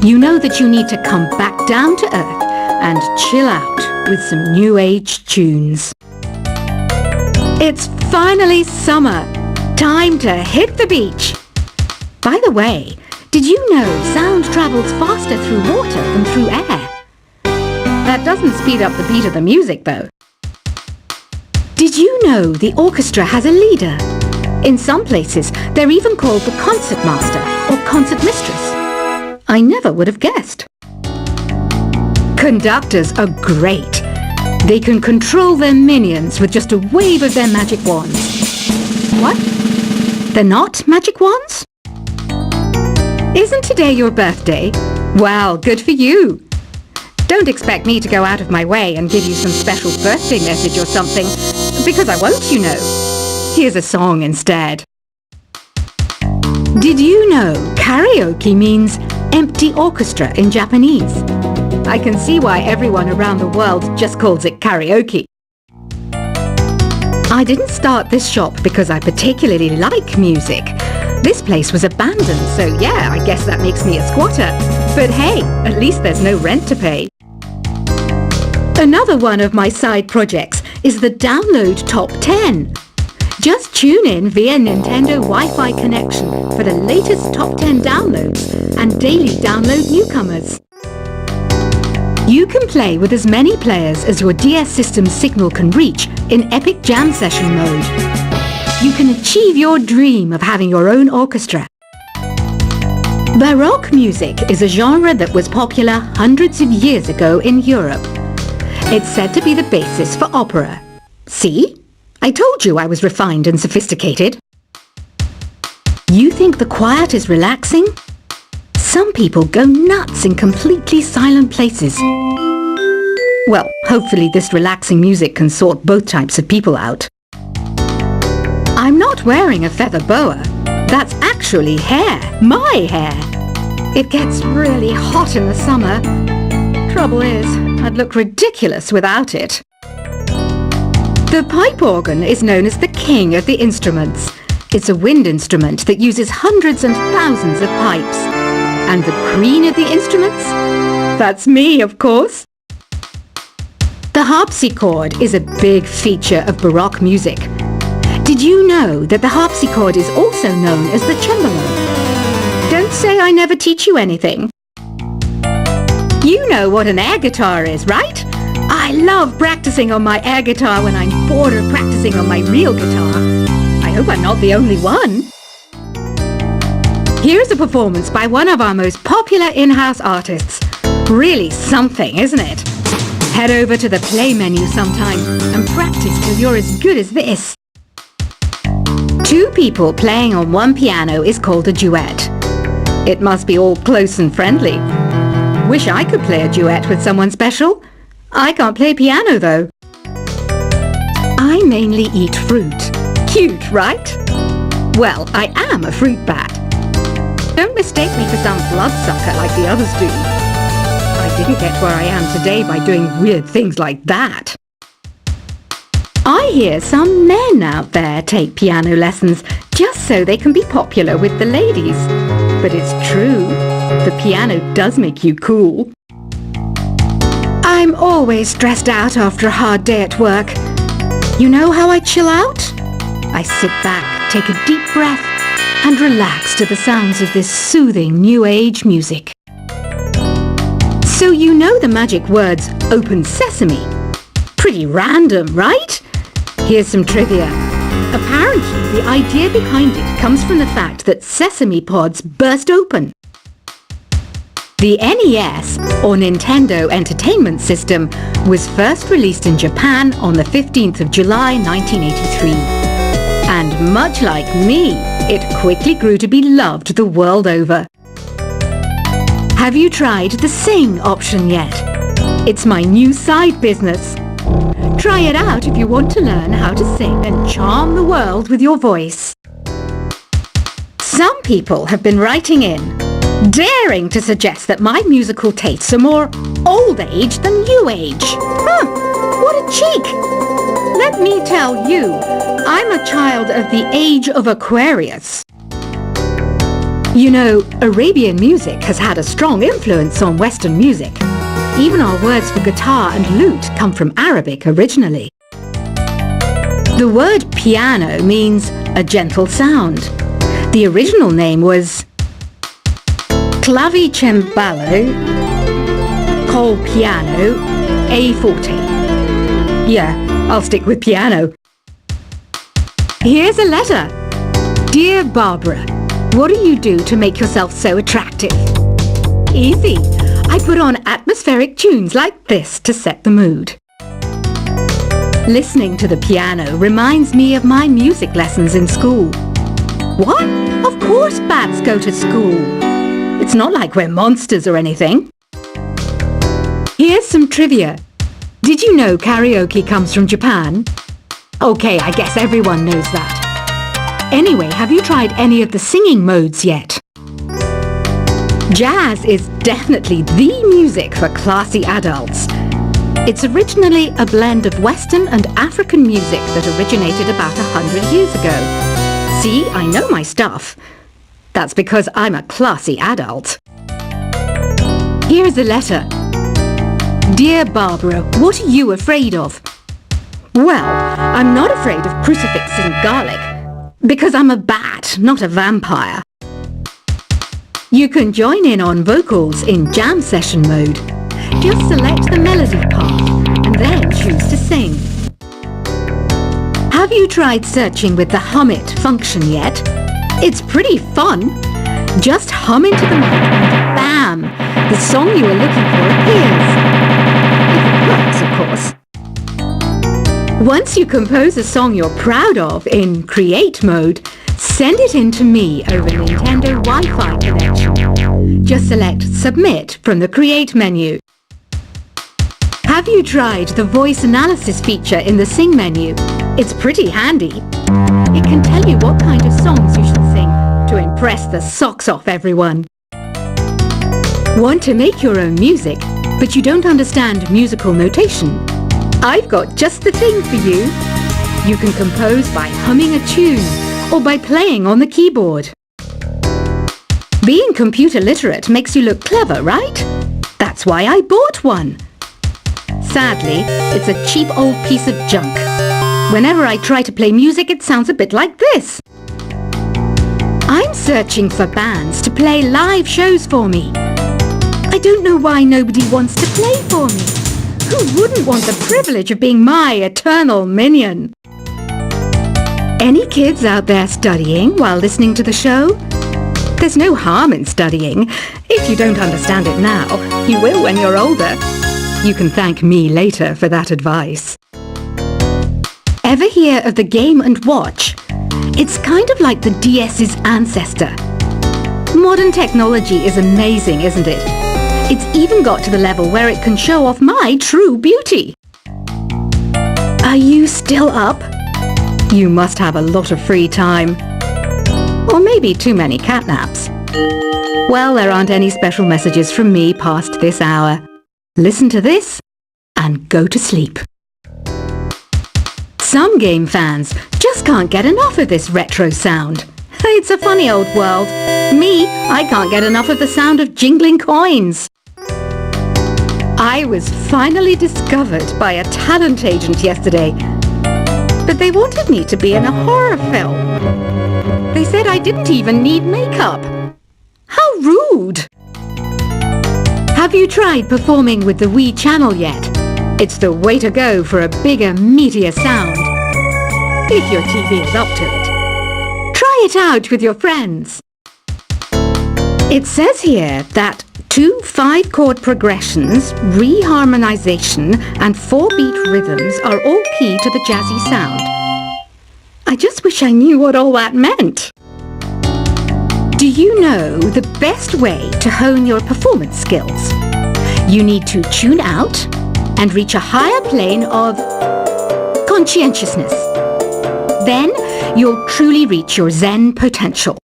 you know that you need to come back down to earth and chill out with some new age tunes. It's finally summer. Time to hit the beach. By the way, did you know sound travels faster through water than through air? That doesn't speed up the beat of the music, though. Did you know the orchestra has a leader? In some places, they're even called the concert master or concert mistress. I never would have guessed. Conductors are great. They can control their minions with just a wave of their magic wands. What? They're not magic wands? Isn't today your birthday? Well, good for you. Don't expect me to go out of my way and give you some special birthday message or something, because I won't, you know. Here's a song instead. Did you know karaoke means empty orchestra in Japanese? I can see why everyone around the world just calls it karaoke. I didn't start this shop because I particularly like music. This place was abandoned, so yeah, I guess that makes me a squatter. But hey, at least there's no rent to pay. Another one of my side projects is the Download Top 10. Just tune in via Nintendo Wi-Fi connection for the latest top 10 downloads and daily download newcomers. You can play with as many players as your DS system's signal can reach in Epic Jam Session mode. You can achieve your dream of having your own orchestra. Baroque music is a genre that was popular hundreds of years ago in Europe. It's said to be the basis for opera. See? I told you I was refined and sophisticated. You think the quiet is relaxing? Some people go nuts in completely silent places. Well, hopefully this relaxing music can sort both types of people out. I'm not wearing a feather boa. That's actually hair, my hair. It gets really hot in the summer. Trouble is, I'd look ridiculous without it. The pipe organ is known as the king of the instruments. It's a wind instrument that uses hundreds and thousands of pipes. And the queen of the instruments? That's me, of course. The harpsichord is a big feature of Baroque music. Did you know that the harpsichord is also known as the cembalo? Don't say I never teach you anything. You know what an air guitar is, right? I love practicing on my air guitar when I'm bored of practicing on my real guitar. I hope I'm not the only one. Here's a performance by one of our most popular in-house artists. Really something, isn't it? Head over to the play menu sometime and practice till you're as good as this. Two people playing on one piano is called a duet. It must be all close and friendly. Wish I could play a duet with someone special. I can't play piano though. I mainly eat fruit. Cute, right? Well, I am a fruit bat. Don't mistake me for some bloodsucker like the others do. I didn't get where I am today by doing weird things like that. I hear some men out there take piano lessons just so they can be popular with the ladies. But it's true, the piano does make you cool. I'm always stressed out after a hard day at work. You know how I chill out? I sit back, take a deep breath, and relax to the sounds of this soothing new age music. So you know the magic words "open sesame." Pretty random, right? Here's some trivia. Apparently, the idea behind it comes from the fact that sesame pods burst open. The NES, or Nintendo Entertainment System, was first released in Japan on the 15th of July 1983. And much like me, it quickly grew to be loved the world over. Have you tried the Sing option yet? It's my new side business. Try it out if you want to learn how to sing and charm the world with your voice. Some people have been writing in, daring to suggest that my musical tastes are more old age than new age. What a cheek! Let me tell you, I'm a child of the age of Aquarius. You know, Arabian music has had a strong influence on Western music. Even our words for guitar and lute come from Arabic originally. The word piano means a gentle sound. The original name was clavicembalo col piano a forte. Yeah, I'll stick with piano. Here's a letter. Dear Barbara, what do you do to make yourself so attractive? Easy. I put on atmospheric tunes like this to set the mood. Listening to the piano reminds me of my music lessons in school. What? Of course bats go to school. It's not like we're monsters or anything. Here's some trivia. Did you know karaoke comes from Japan? Okay, I guess everyone knows that. Anyway, have you tried any of the singing modes yet? Jazz is definitely the music for classy adults. It's originally a blend of Western and African music that originated about 100 years ago. See, I know my stuff. That's because I'm a classy adult. Here's a letter. Dear Barbara, what are you afraid of? Well, I'm not afraid of crucifix and garlic, because I'm a bat, not a vampire. You can join in on vocals in jam session mode. Just select the melody part and then choose to sing. Have you tried searching with the Hum It function yet? It's pretty fun. Just hum into the mic and bam! The song you are looking for appears. If it works, of course. Once you compose a song you're proud of in Create mode, send it in to me over Nintendo Wi-Fi connection. Just select Submit from the Create menu. Have you tried the voice analysis feature in the Sing menu? It's pretty handy. It can tell you what kind of songs you should sing to impress the socks off everyone. Want to make your own music, but you don't understand musical notation? I've got just the thing for you. You can compose by humming a tune or by playing on the keyboard. Being computer literate makes you look clever, right? That's why I bought one. Sadly, it's a cheap old piece of junk. Whenever I try to play music, it sounds a bit like this. I'm searching for bands to play live shows for me. I don't know why nobody wants to play for me. Who wouldn't want the privilege of being my eternal minion? Any kids out there studying while listening to the show? There's no harm in studying. If you don't understand it now, you will when you're older. You can thank me later for that advice. Ever hear of the Game & Watch? It's kind of like the DS's ancestor. Modern technology is amazing, isn't it? It's even got to the level where it can show off my true beauty. Are you still up? You must have a lot of free time. Or maybe too many catnaps. Well, there aren't any special messages from me past this hour. Listen to this and go to sleep. Some game fans just can't get enough of this retro sound. It's a funny old world. Me, I can't get enough of the sound of jingling coins. I was finally discovered by a talent agent yesterday, but they wanted me to be in a horror film. They said I didn't even need makeup. How rude! Have you tried performing with the Wii channel yet? It's the way to go for a bigger, meatier sound. If your TV is up to it. Try it out with your friends. It says here that 2 5-chord progressions, reharmonization, and 4-beat rhythms are all key to the jazzy sound. I just wish I knew what all that meant. Do you know the best way to hone your performance skills? You need to tune out and reach a higher plane of conscientiousness. Then you'll truly reach your Zen potential.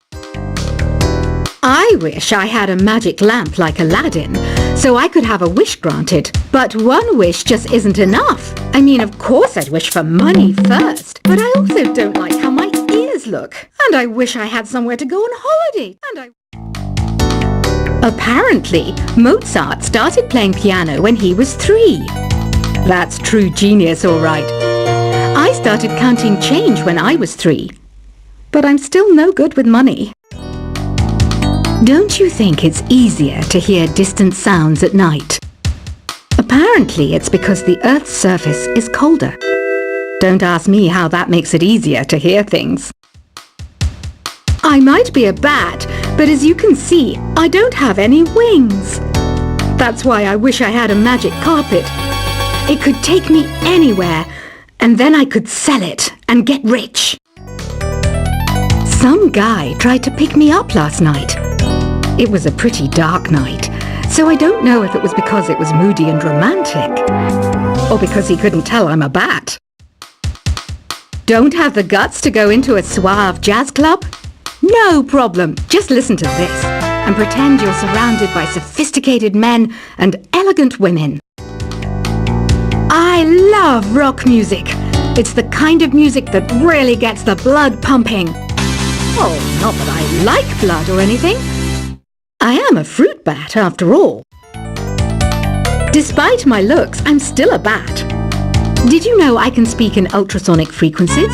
I wish I had a magic lamp like Aladdin, so I could have a wish granted. But one wish just isn't enough. I mean, of course I'd wish for money first, but I also don't like how my ears look. And I wish I had somewhere to go on holiday. Apparently, Mozart started playing piano when he was 3. That's true genius, all right. I started counting change when I was 3. But I'm still no good with money. Don't you think it's easier to hear distant sounds at night? Apparently, it's because the Earth's surface is colder. Don't ask me how that makes it easier to hear things. I might be a bat, but as you can see, I don't have any wings. That's why I wish I had a magic carpet. It could take me anywhere, and then I could sell it and get rich. Some guy tried to pick me up last night. It was a pretty dark night, so I don't know if it was because it was moody and romantic, or because he couldn't tell I'm a bat. Don't have the guts to go into a suave jazz club? No problem. Just listen to this and pretend you're surrounded by sophisticated men and elegant women. I love rock music. It's the kind of music that really gets the blood pumping. Oh, not that I like blood or anything. I am a fruit bat after all. Despite my looks, I'm still a bat. Did you know I can speak in ultrasonic frequencies?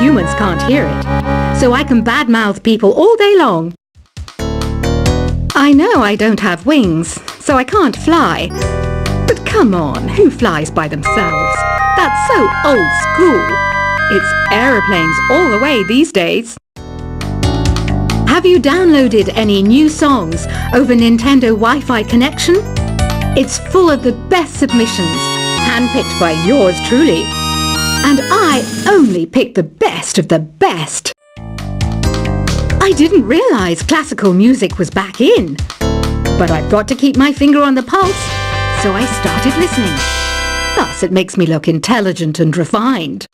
Humans can't hear it, so I can badmouth people all day long. I know I don't have wings, so I can't fly. But come on, who flies by themselves? That's so old school. It's aeroplanes all the way these days. Have you downloaded any new songs over Nintendo Wi-Fi connection? It's full of the best submissions, handpicked by yours truly. And I only pick the best of the best. I didn't realize classical music was back in. But I've got to keep my finger on the pulse, so I started listening. Thus, it makes me look intelligent and refined.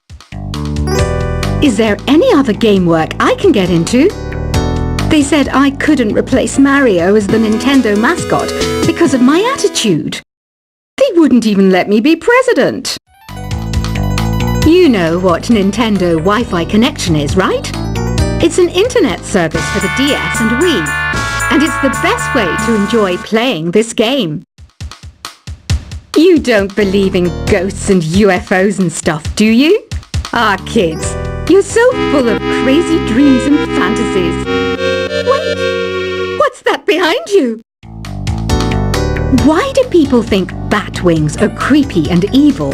Is there any other game work I can get into? They said I couldn't replace Mario as the Nintendo mascot because of my attitude. They wouldn't even let me be president. You know what Nintendo Wi-Fi connection is, right? It's an internet service for the DS and Wii, and it's the best way to enjoy playing this game. You don't believe in ghosts and UFOs and stuff, do you? Ah, kids, you're so full of crazy dreams and fantasies. Wait, what's that behind you? Why do people think bat wings are creepy and evil?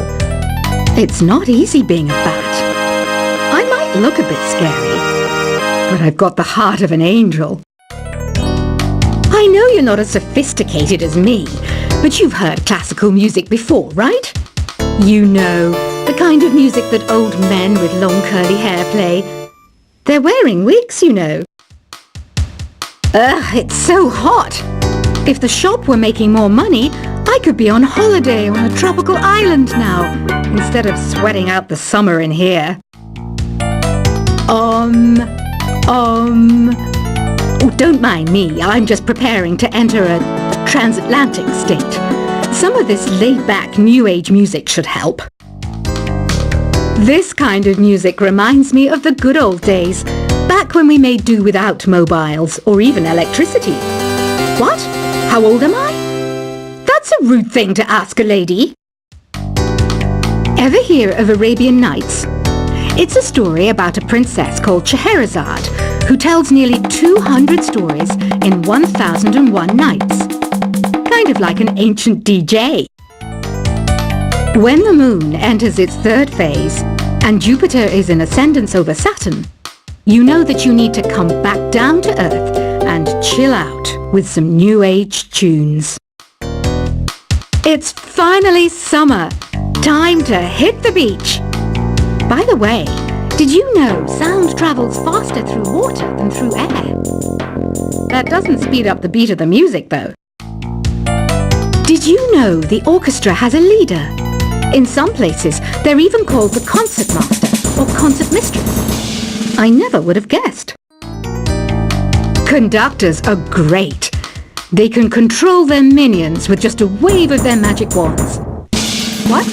It's not easy being a bat. I might look a bit scary, but I've got the heart of an angel. I know you're not as sophisticated as me, but you've heard classical music before, right? You know, the kind of music that old men with long curly hair play. They're wearing wigs, you know. Ugh, it's so hot. If the shop were making more money, I could be on holiday on a tropical island now, instead of sweating out the summer in here. Oh, don't mind me. I'm just preparing to enter a transatlantic state. Some of this laid-back New Age music should help. This kind of music reminds me of the good old days, back when we made do without mobiles or even electricity. What? How old am I? That's a rude thing to ask a lady. Ever hear of Arabian Nights? It's a story about a princess called Scheherazade, who tells nearly 200 stories in 1001 nights. Kind of like an ancient DJ. When the moon enters its third phase, and Jupiter is in ascendance over Saturn, you know that you need to come back down to Earth and chill out with some New Age tunes. It's finally summer. Time to hit the beach. By the way, did you know sound travels faster through water than through air? That doesn't speed up the beat of the music, though. Did you know the orchestra has a leader? In some places, they're even called the concert master or concert mistress. I never would have guessed. Conductors are great. They can control their minions with just a wave of their magic wands. What?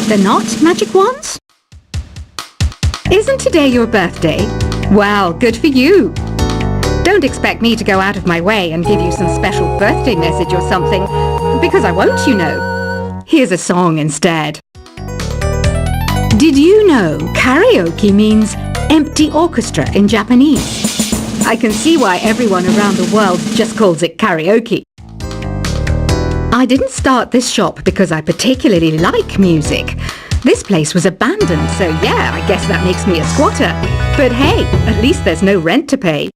They're not magic wands? Isn't today your birthday? Well, good for you. Don't expect me to go out of my way and give you some special birthday message or something, because I won't, you know. Here's a song instead. Did you know karaoke means empty orchestra in Japanese? I can see why everyone around the world just calls it karaoke. I didn't start this shop because I particularly like music. This place was abandoned, so yeah, I guess that makes me a squatter. But hey, at least there's no rent to pay.